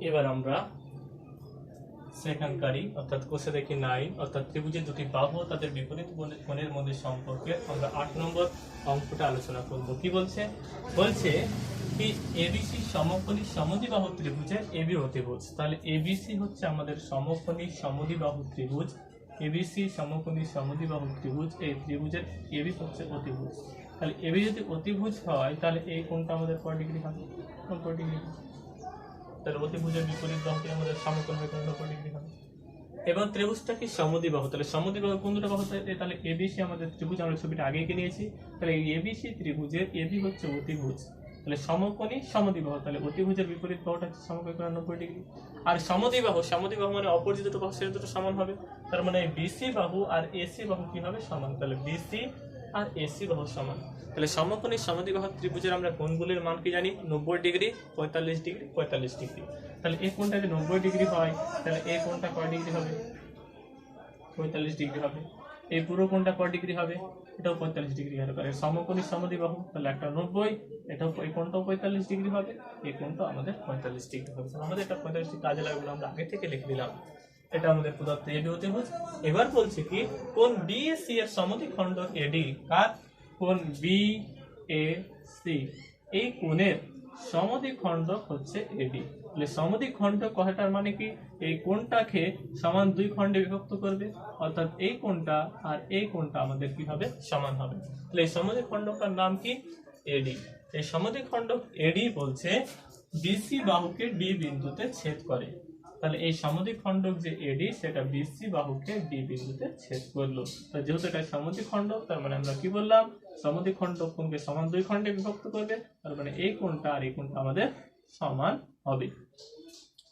এবার আমরা সেখানকারী অর্থাৎ কোষে দেখি 9 অর্থাৎ ত্রিভুজের দুটি বাহু তাদের বিপরীত কোণের মধ্যে সম্পর্কে আমরা 8 নম্বর অঙ্কটা আলোচনা করব। কি বলছে? বলছে কি এবিসি সমকোণী সমদ্বিবাহু ত্রিভুজের এবি অতিভুজ। তাহলে এবিসি হচ্ছে আমাদের সমকোণী সমদ্বিবাহু ত্রিভুজ। এবিসি সমকোণী সমদ্বিবাহু ত্রিভুজ, এই ত্রিভুজের এবি হচ্ছে অতিভুজ। তাহলে এবি যদি অতিভুজ হয় তাহলে এই কোণটা আমাদের কয় ডিগ্রি হবে? 90 ডিগ্রি। তাহলে অতিভুজের বিপরীত বাহুটি আমাদের সমকোণ হয়ে 90 ডিগ্রি হবে। এবং ত্রিভুজটা কি সমদ্বিবাহু। তাহলে সমদ্বিবাহু কোন দুটো বাহু? তাহলে এবিসি আমাদের ত্রিভুজ, আমরা ছবিটা আগে এঁকে নিয়েছি। তাহলে এই এবিসি ত্রিভুজের এবি হচ্ছে অতিভুজ। তাহলে সমকোণী সমদ্বিবাহু, তাহলে অতিভুজের বিপরীত বাহুটা হচ্ছে সমকোণ 90 ডিগ্রি। আর সমদ্বিবাহু, সমদ্বিবাহু মানে অপর যে দুটো বাহু সে দুটো সমান হবে। তার মানে বিসি বাহু আর এসি বাহু কি হবে? সমান। তাহলে বিসি আর এসি বাহু সমান। তাহলে সমকোণী সমদ্বিবাহু ত্রিভুজের আমরা কোণগুলির মান কি জানি? 90 ডিগ্রি, 45 ডিগ্রি, 45 ডিগ্রি। তাহলে এই কোণটা যদি 90 ডিগ্রি হয় তাহলে এই কোণটা কয় ডিগ্রি হবে? 45 ডিগ্রি হবে। এই পুরো কোণটা কয় ডিগ্রি হবে? এটাও 45 ডিগ্রি হবে। কারণ সমকোণী সমদ্বিবাহু, তাহলে একটা 90, এটাও এই কোণটাও 45 ডিগ্রি হবে, এই কোণটাও আমাদের 45 ডিগ্রি হবে। আমাদের এটা 45 ডিগ্রি কাজে লাগবে, আমরা আগে থেকে লিখে দিলাম। এটা আমাদের প্রদত্ত এবি অতিভুজ। এবার বলছে কি কোণ বিএসি এর সমদ্বিখণ্ড এডি। কার? কোণ বিএসি, এই কোণের সমদ্বিখণ্ডক হচ্ছে এডি। তাহলে সমদ্বিখণ্ডক কথাটার মানে কি? এই কোণটাকে সমান দুই খণ্ডে বিভক্ত করবে, অর্থাৎ এই কোণটা আর এই কোণটা আমাদের কি হবে? সমান হবে। তাহলে এই সমদ্বিখণ্ডকটার নাম কি? এডি। এই সমদ্বিখণ্ডক এডি বলছে বিসি বাহুকে ডি বিন্দুতে ছেদ করে। তাহলে এই সমদ্বিখণ্ডক যে এডি সেটা বিসি বাহুকে ডি বিন্দুতে ছেদ করলো। তো যেহেতু এটা সমদ্বিখণ্ডক তার মানে আমরা কি বললাম? সমদ্বিখণ্ডক কোণকে সমান দুই খণ্ডে বিভক্ত করবে, তার মানে এই কোণটা আর এই কোণটা আমাদের সমান হবে।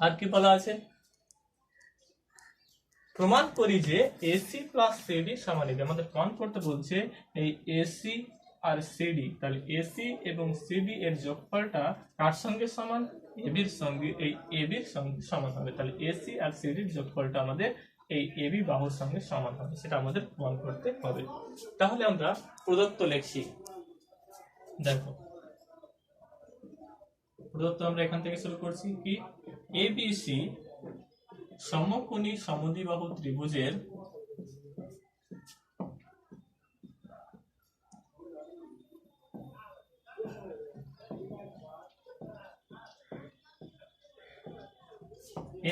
আর কি বলা আছে? প্রমাণ করি যে এসি প্লাস সিডি সমান এবি। আমাদের প্রমাণ করতে বলছে এই এসি আর সিডি, তাহলে এসি এবং সিডি এর যোগফলটা কার সঙ্গে সমান? এবির সঙ্গে। এই এবির সঙ্গে সমান হবে। তাহলে এসি আর সিডির যোগফলটা আমাদের এই এবি বাহুর সঙ্গে সমান হবে, সেটা আমাদের প্রমাণ করতে হবে। তাহলে আমরা প্রদত্ত লিখছি। দেখো প্রদত্ত আমরা এখান থেকে শুরু করছি কি? এবিসি সমকোণী সমদ্বিবাহু ত্রিভুজের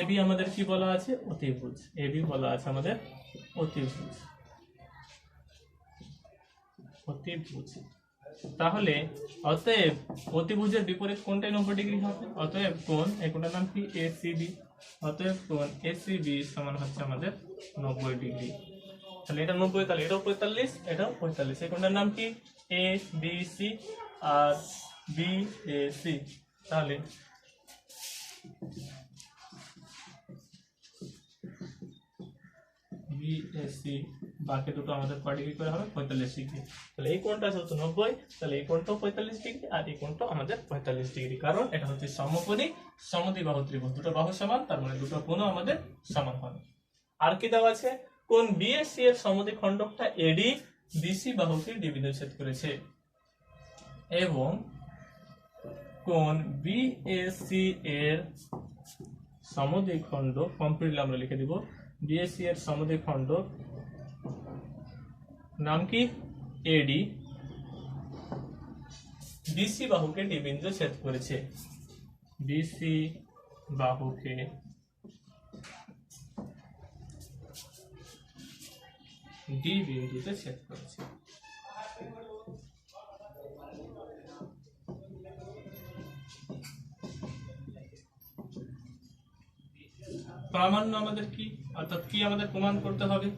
এবি আমাদের কি বলা আছে? অতিভুজ। এবি বলা আছে আমাদের অতিভুজ। অতিভুজ। তাহলে অতএব অতিভুজের বিপরীত কোণটাই 90 ডিগ্রি হবে। অতএব কোণ, এই কোণটার নাম কি? এসিবি। অতএব কোণ এসিবি সমান হচ্ছে আমাদের 90 ডিগ্রি। তাহলে এটা 90, তাহলে এটাও 45, এটাও 45। এই কোণটার নাম কি? এ বি সি আর বি এ সি। তাহলে বিএসি বাকি দুটো আমাদের কয় ডিগ্রি করে হবে? 45 ডিগ্রি। তাহলে এই কোণটা যেহেতু 90, তাহলে এই কোণটাও 45 ডিগ্রি আর এই কোণটাও আমাদের 45 ডিগ্রি। কারণ এটা হচ্ছে সমকোণী সমদ্বিবাহু ত্রিভুজ, দুটো বাহু সমান, তার মানে দুটো কোণও আমাদের সমান হবে। আর কি দেওয়া আছে? কোণ বিএসি এর সমদ্বিখণ্ডকটা এডি বিসি বাহুকে ডি বিন্দুতে ছেদ করেছে এবং কোণ বিএসি এর সমদ্বিখণ্ডক, কমপ্লিটলি আমরা লিখে দিব, বিএসি এর সমদ্বিখণ্ডক নাম কি? এডি বিসি বাহুকে ডি বিন্দুতে ছেদ করেছে। বিসি বাহুকে ডি বিন্দুতে ছেদ করেছে। প্রামাণ্য আমাদের কি? অর্থাৎ কি আমাদের প্রমাণ করতে হবে?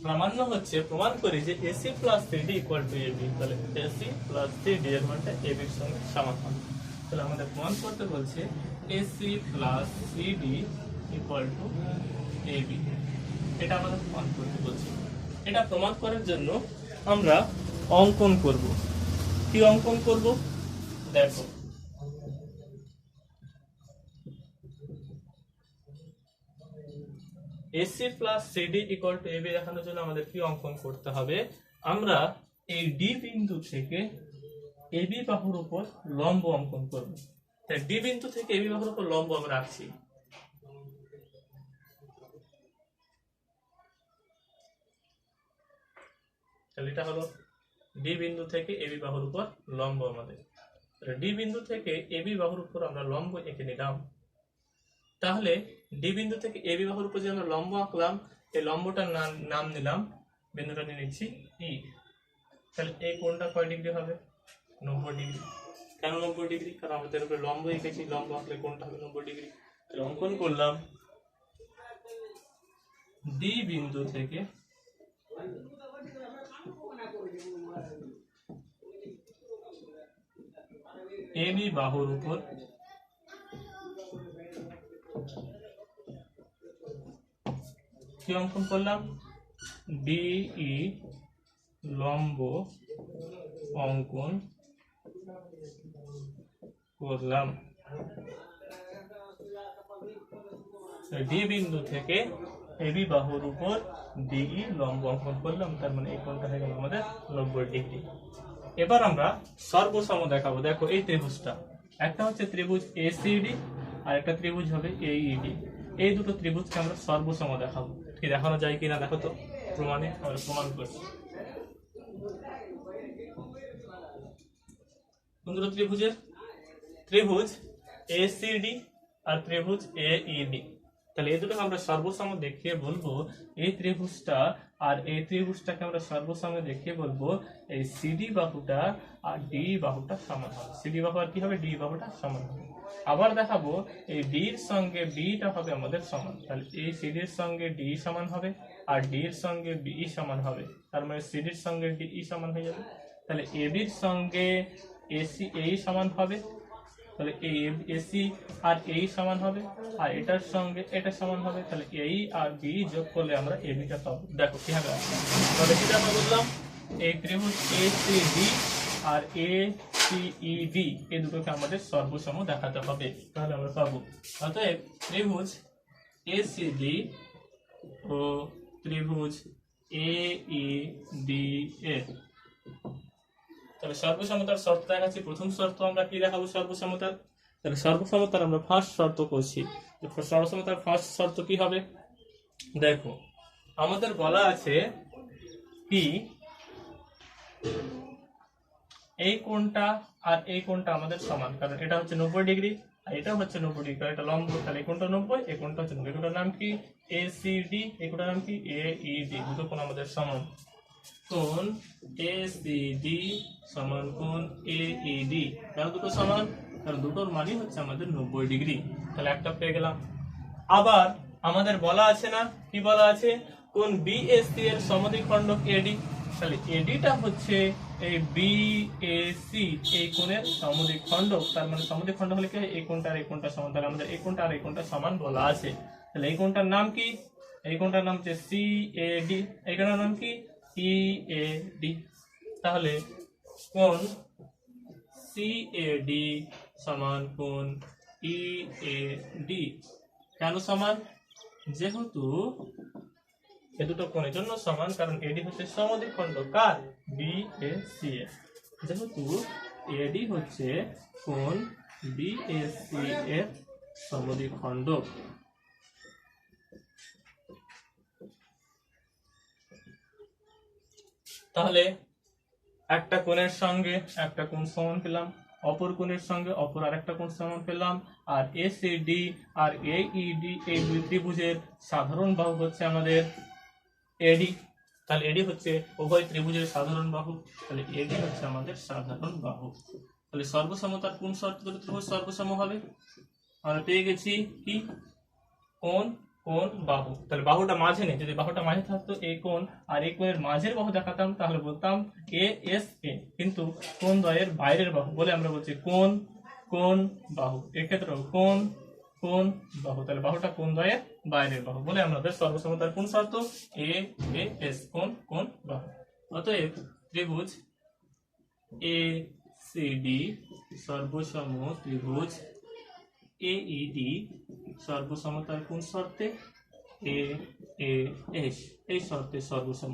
প্রামাণ্য হচ্ছে প্রমাণ করি যে AC plus CD equal to AB. তাহলে এসি প্লাস সিডি এর মানটা এবির সঙ্গে সমান হবে। তাহলে আমাদের প্রমাণ করতে বলছে AC plus CD equal to AB. এটা আমাদের প্রমাণ করতে বলছে। এটা প্রমাণ করার জন্য আমরা অঙ্কন করব। কি অঙ্কন করব? দেখো AC plus CD equal to AB দেখানোর জন্য আমাদের কি অঙ্কন করতে হবে? আমরা এই ডি বিন্দু থেকে এবি বাহুর উপর লম্ব অঙ্কন করব। ডি বিন্দু থেকে এবি বাহুর উপর লম্ব আমরা রাখছি। তাহলে এটা হলো ডি বিন্দু থেকে এবি বাহুর উপর লম্ব আমাদের। ডি বিন্দু থেকে এবি বাহুর উপর আমরা লম্ব এঁকে নিলাম। তাহলে ডি বিন্দু থেকে এবি বাহুর উপর যে আমরা লম্ব আঁকলাম, এই লম্বটার নাম নিলাম, বিন্দুটা নিয়ে নিচ্ছি ই। তাহলে এই কোণটা কয় ডিগ্রি হবে? 90 ডিগ্রি। কেন 90 ডিগ্রি? কারণ আমাদের উপরে লম্ব এঁকেছি, লম্ব আঁকলে কোণটা হবে 90 ডিগ্রি। তাহলে অঙ্কন করলাম ডি বিন্দু থেকে এবি বাহুর উপর কি অঙ্কন করলাম? ডিই লম্ব অঙ্কন করলাম। ডি বিন্দু থেকে এবি বাহুর উপর ডিই লম্ব অঙ্কন করলাম, তার মানে এই কোণটা হয়ে গেল আমাদের 90 ডিগ্রি। এবার আমরা সর্বসম দেখাবো। দেখো এই ত্রিভুজটা, একটা হচ্ছে ত্রিভুজ এসিডি আর একটা ত্রিভুজ হবে এইডি। এই দুটো ত্রিভুজকে আমরা সর্বসম দেখাবো। কি দেখানো যায় কিনা দেখো তো, প্রমাণে আমরা প্রমাণ করছি। কোন দুটো ত্রিভুজের? ত্রিভুজ এসিডি আর ত্রিভুজ এইডি। তাহলে এই দুটোকে আমরা সর্বসম দেখিয়ে বলবো এই ত্রিভুজটা আর এই ত্রিভুজটাকে আমরা সর্বসম দেখিয়ে বলবো এই সিডি বাহুটা আর ডি বাহুটা সমান হবে। সিডি বাহু আর কি হবে? ডি বাহুটা সমান হবে। আবার দেখাবো এই ডির সঙ্গে বিটা হবে আমাদের সমান। তাহলে এই সিডির সঙ্গে ডি সমান হবে আর ডির সঙ্গে বি সমান হবে, তার মানে সিডির সঙ্গে ডি সমান হয়ে যাবে। তাহলে এবির সঙ্গে এসি এই সমান হবে, তাহলে এই এসি আর এই সমান হবে, আর এটার সঙ্গে এটা সমান হবে। তাহলে এই আর বি যোগ করলে আমরা এবিটা পাবো। দেখো কি হবে, তাহলে কি আমরা বললাম এই ত্রিভুজ এসিডি আর এসিইডি এই দুটোকে আমাদের সর্বসম দেখাতে হবে, তাহলে আমরা পাবো। অতএব ত্রিভুজ এসিডি ও ত্রিভুজ এইডি এর তাহলে সর্বসমতার শর্ত দেখাচ্ছি। প্রথম শর্ত আমরা কি দেখাবো সর্বসমতার? তাহলে সর্বসমতার আমরা ফার্স্ট শর্ত করছি। সর্বসমতার ফার্স্ট শর্ত কি হবে? দেখো আমাদের বলা আছে কি এই কোণটা আর এই কোণটা আমাদের সমান, কারণ এটা হচ্ছে 90 ডিগ্রি আর এটা হচ্ছে 90 ডিগ্রি, কারণ এটা লম্ব। তাহলে এই কোণটা 90, এই কোণটা হচ্ছে 90। এই কোণটার নাম কি? এসিডি। এই কোণটার নাম কি? এইডি। দুটো কোণ আমাদের সমান। কোণ এসিডি সমান কোণ এইডি। কেন দুটো সমান? কারণ দুটোর মানই হচ্ছে আমাদের 90 ডিগ্রি। তাহলে একটা পেয়ে গেলাম। আবার আমাদের বলা আছে না, কি বলা আছে? কোণ বিএসসি এর সমদ্বিখণ্ডক এডি। তাহলে এডিটা হচ্ছে এই বিএসসি এই কোণের সমদ্বিখণ্ডক, তার মানে সমদ্বিখণ্ডক হলে কি হয়? এই কোণটা আর এই কোণটা সমান। তাহলে আমাদের এই কোণটা আর এই কোণটা সমান বলা আছে। তাহলে এই কোণটার নাম কি? এই কোণটার নাম হচ্ছে সিএডি। এই কোণটার নাম কি? ইএডি। তাহলে কোণ সিএডি সমান কোণ ইএডি। কেন সমান? যেহেতু এ দুটো কোণের জন্য সমান, কারণ এডি হচ্ছে সমদ্বিখণ্ডক কার? বিএসসি এর। যেহেতু এডি হচ্ছে কোণ বিএসসি এর সমদ্বিখণ্ডক, তাহলে একটা কোণের সঙ্গে একটা কোণ সমান পেলাম, অপর কোণের সঙ্গে অপর আরেকটা কোণ সমান পেলাম। আর এসিডি আর এইডি এই দুই ত্রিভুজের সাধারণ বাহু হচ্ছে আমাদের এডি। তাহলে এডি হচ্ছে উভয় ত্রিভুজের সাধারণ বাহু। তাহলে এডি হচ্ছে আমাদের সাধারণ বাহু। তাহলে সর্বসমতার কোন শর্ত ধরে ত্রিভুজ সর্বসম হবে? আমরা পেয়ে গেছি কি? কোণ কোণ বাহু। তাহলে বাহুটা মাঝে নেই, যদি বাহুটা মাঝে থাকতো এই কোণ আর এই কোণের মাঝের বাহু দেখাতাম তাহলে বলতাম এ এস এ, কিন্তু কোণ দ্বয়ের বাইরের বাহু বলে আমরা বলছি কোণ কোণ বাহু। এক্ষেত্রে কোণ কোণ বাহু, তাহলে বাহুটা কোণ দ্বয়ের বাইরের বাহু বলে আমাদের সর্বসমতার কোন শর্ত? এ এ এস কোণ কোণ বাহু। অতএব ত্রিভুজ এ সি ডি সর্বসম ত্রিভুজ এইডি সর্বসমতার কোন শর্তে? এ এ এস এই শর্তে সর্বসম।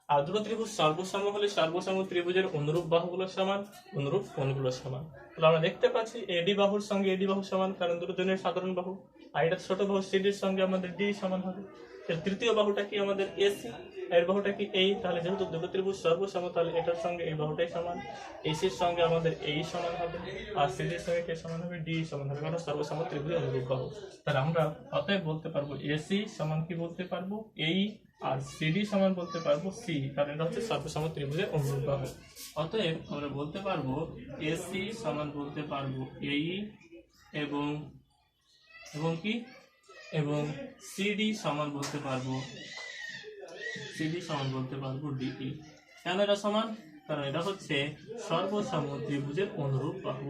আর দুটো ত্রিভুজ সর্বসম হলে সর্বসম ত্রিভুজের অনুরূপ বাহুগুলো সমান, অনুরূপ কোণগুলো সমান। তাহলে আমরা দেখতে পাচ্ছি এডি বাহুর সঙ্গে এডি বাহু সমান, কারণ দুটো জনের সাধারণ বাহু। আর এটা ছোট বাহু সিডির সঙ্গে আমাদের ডি সমান হবে। এর তৃতীয় বাহুটা কি আমাদের এসি, এর বাহুটা কি এই। তাহলে যেহেতু দুটো ত্রিভুজ সর্বসম, তাহলে এটার সঙ্গে এই বাহুটাই সমান। এসির সঙ্গে আমাদের এই সমান হবে, আর সিডির সঙ্গে কে সমান হবে, ডি সমান হবে, কারণ সর্বসম ত্রিভুজের অনুরূপ বাহু। তাহলে আমরা অতএব বলতে পারবো এসি সমান কি বলতে পারবো, এই, আর সিডি সমান বলতে পারবো সি, কারণ এটা হচ্ছে সর্বসম ত্রিভুজের অনুরূপ বাহু। অতএব আমরা বলতে পারবো এসি সমান বলতে পারবো এই এবং এবং কি এবং সিডি সমান বলতে পারবো ডিই। কেন এটা সমান? কারণ এটা হচ্ছে সর্বসম ত্রিভুজের অনুরূপ বাহু।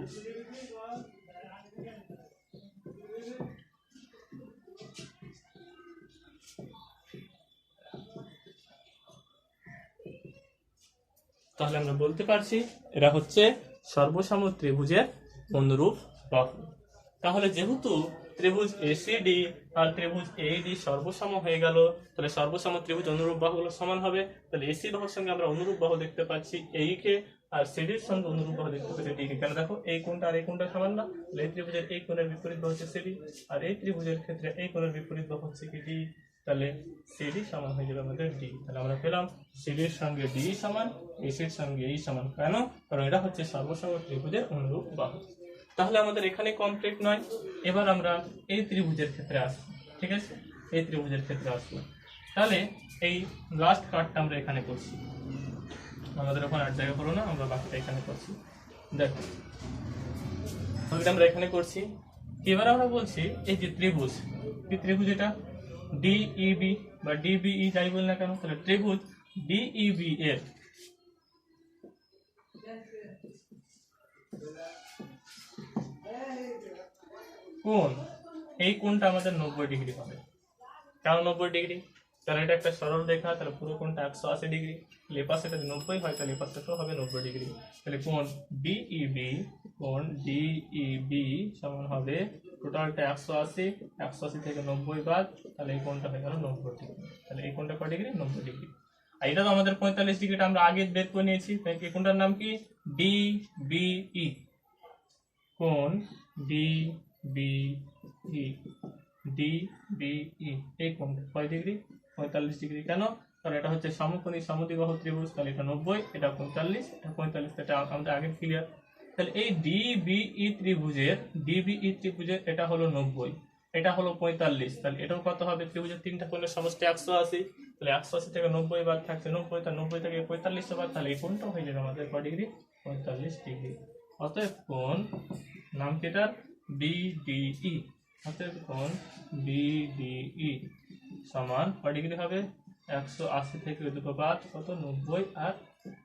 তাহলে আমরা বলতে পারছি এরা হচ্ছে সর্বসম ত্রিভুজের অনুরূপ বাহু। তাহলে যেহেতু ত্রিভুজ এসিডি আর ত্রিভুজ এইডি সর্বসম হয়ে গেল, তাহলে সর্বসম ত্রিভুজ অনুরূপ বাহুগুলো সমান হবে। তাহলে এসি বাহুর সঙ্গে আমরা অনুরূপ বাহু দেখতে পাচ্ছি এই কে, আর সিডির সঙ্গে অনুরূপ বাহু দেখতে পাচ্ছি ডি কে। কেন? দেখো এই কোণটা আর এই কোণটা সমান না, তাহলে এই ত্রিভুজের এই কোণের বিপরীত বাহু হচ্ছে সিডি, আর এই ত্রিভুজের ক্ষেত্রে এই কোণের বিপরীত বাহু হচ্ছে কি ডি। তাহলে সিডি সমান হয়ে যাবে আমাদের ডি। তাহলে আমরা পেলাম সিডির সঙ্গে ডি সমান, এসির সঙ্গে এই সমান। কেন? কারণ এটা হচ্ছে সর্বসম ত্রিভুজের অনুরূপ বাহু। তাহলে আমাদের এখানে কমপ্লিট নয়, এবার আমরা এই ত্রিভুজের ক্ষেত্রে আসবো। ঠিক আছে, এই ত্রিভুজের ক্ষেত্রে আসবো। তাহলে এই লাস্ট কাটটা আমরা এখানে করছি, আমাদের ওখানে আর জায়গা হলো না, আমরা বাকিটা এখানে করছি। দেখো আমরা এখানে করছি। এবার আমরা বলছি এই যে ত্রিভুজ, কি ত্রিভুজ এটা, ডিইবি বা ডিবিই যাই বল না কেন, তাহলে ত্রিভুজ ডিইবি এর কোণ, এই কোণটা আমাদের 90 ডিগ্রি হবে। কেন 90 ডিগ্রি? কারণ এটা একটা সরল রেখা, তাহলে পুরো কোণটা 180 ডিগ্রি। তাহলে এপাশে যদি 90 হয়, তাহলে এপাশেটাও হবে 90 ডিগ্রি। তাহলে কোণ ডিইবি সমান হবে টোটালটা 180, 180 থেকে 90 বাদ, তাহলে এই কোণটা হয়ে গেল 90 ডিগ্রি। তাহলে এই কোণটা কত ডিগ্রি? 90 ডিগ্রি। আর এটা তো আমাদের 45 ডিগ্রিটা আমরা আগে বের করে নিয়েছি। এই কোণটার নাম কি? ডিবিই। কোণ ডিবিই এই কোণটা কয় ডিগ্রি? 45 ডিগ্রি। কেন? কারণ এটা হচ্ছে সমকোণী সমদ্বিবাহু ত্রিভুজ, তাহলে এটা 90, এটা 45, এটা 45, এটা আমাদের আগে ক্লিয়ার। তাহলে এই ডিবিই ত্রিভুজের এটা হলো 90, এটা হলো 45, তাহলে এটাও কত হবে? ত্রিভুজের তিনটা কোণের সমষ্টি 180, তাহলে 180 থেকে 90 বাদ থাকছে 90, তাহলে 90 থেকে 45 বাদ, তাহলে এই কোণটাও হয়ে যাবে আমাদের কয় ডিগ্রি? 45 ডিগ্রি। অতএব কোণ নাম কি এটার? বিডিই। অতএব কোণ বিডিই সমান কয় ডিগ্রি হবে? 180 থেকে দুটো বাদ কত? 90 আর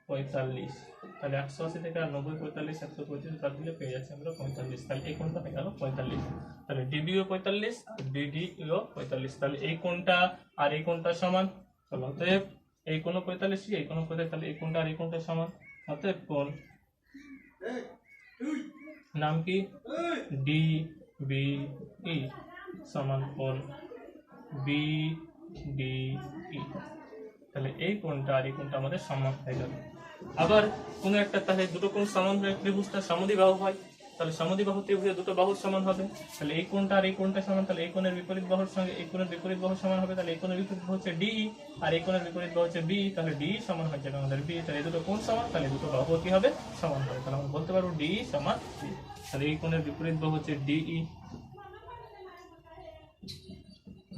45। তাহলে 180 থেকে আর 90, 45, 135 বাদ দিলে পেয়ে যাচ্ছে আমরা 45। তাহলে এই কোণটা হয়ে গেল 45। তাহলে ডিবিও 45 আর বিডিও 45। তাহলে এই কোণটা আর এই কোণটা সমান। তাহলে অতএব এই কোণ 45, এই কোণ 45, তাহলে এই কোণটা আর এই কোণটা সমান। অতএব কোণ নাম কি? ডিবিই সমান কোণ বিডিই। তাহলে এই কোণটা আর এই কোণটা আমাদের সমান হয়ে গেল। আবার কোনো একটা, তাহলে দুটো কোণ সমান হয়ে ত্রিভুজটা সমদ্বিবাহু হয়, তাহলে সমদ্বিবাহু ত্রিভুজের দুটো বাহুর সমান হবে। তাহলে এই কোণটা আর এই কোণটা সমান, তাহলে এই কোণের বিপরীত বাহুর সঙ্গে এই কোণের বিপরীত বাহু সমান হবে। তাহলে এই কোণের বিপরীত বাহু হচ্ছে ডিই, আর এই কোণের বিপরীত বাহু হচ্ছে বি, তাহলে ডিই সমান হয়ে যাবে আমাদের বি। তাহলে এই দুটো কোণ সমান, তাহলে দুটো বাহু কি হবে? সমান হবে। তাহলে আমরা বলতে পারবো ডিই সমান বি। তাহলে এই কোণের বিপরীত বাহু হচ্ছে ডিই,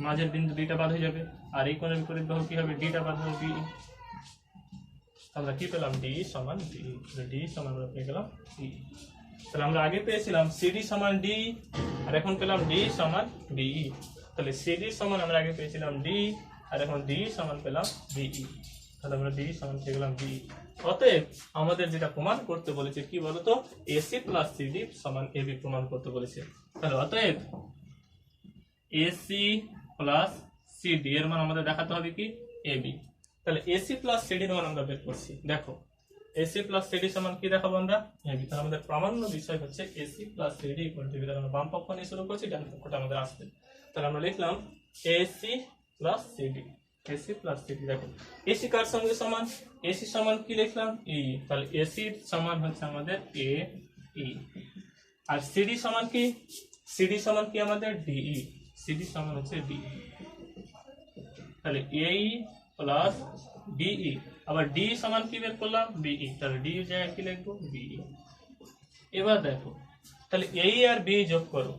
মাঝের বিন্দু ডিটা বাদ হয়ে যাবে, আর এই কোণের বিপরীত বাহু কি হবে? ডিটা বাদ হবে বি। আমরা কি পেলাম? ডি সমান ডি। ডি সমান আমরা পেয়ে গেলাম ডি। তাহলে আমরা আগে পেয়েছিলাম সিডি সমান ডি, আর এখন পেলাম ডি সমান ডিই। তাহলে সিডি সমান আমরা আগে পেয়েছিলাম ডি, আর এখন ডি সমান পেলাম ডিই। তাহলে আমরা ডি সমান পেয়ে গেলাম ডি। অতএব আমাদের যেটা প্রমাণ করতে বলেছে কি বলতো? এসি প্লাস সিডি সমান এবি প্রমাণ করতে বলেছে। তাহলে অতএব এসি প্লাস সিডি এর মান আমাদের দেখাতে হবে কি? এবি। তাহলে এসি প্লাস সিডির মান আমরা বের করছি। দেখো এসি প্লাস সিডি সমান কি দেখাবো আমরা? এবি। তাহলে আমাদের প্রামাণ্য বিষয় হচ্ছে AC plus CD equal to AB. তাহলে আমরা বাম পক্ষ নিয়ে শুরু করছি, ডান পক্ষটা আমাদের আসবে। তাহলে আমরা লিখলাম AC plus CD. AC plus CD. দেখো এসি কার সঙ্গে সমান, এসি সমান কি লিখলাম ই, তাহলে এসি সমান হচ্ছে আমাদের এ ই, আর সিডি সমান কি, সিডি সমান কি আমাদের ডিই, সিডি সমান হচ্ছে ডি, তাহলে এই প্লাস ডিই, আবার ডি সমান কি বের করলাম বিই, তাহলে ডি জায়গায় কি লিখবো বিই। এবার দেখো তাহলে এই আর বি যোগ করো,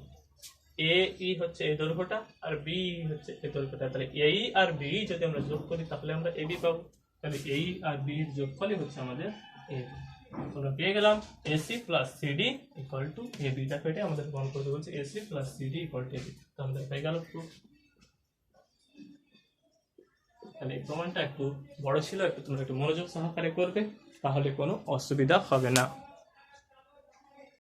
এ ই হচ্ছে এই দৈর্ঘ্যটা আর বি হচ্ছে এই দৈর্ঘ্যটা, তাহলে এই আর বি যদি আমরা যোগ করি তাহলে আমরা এবি পাবো, তাহলে এই আর বি এর যোগফলই হচ্ছে আমাদের এবি। আমরা পেয়ে গেলাম AC plus CD equal to AB. দেখো এটা আমাদের প্রমাণ করতে বলছে AC plus CD equal to AB, তো আমাদের পেয়ে গেল proof। তাহলে এই প্রমাণটা একটু বড় ছিল, একটু তোমরা একটু মনোযোগ সহকারে করবে, তাহলে কোনো অসুবিধা হবে না।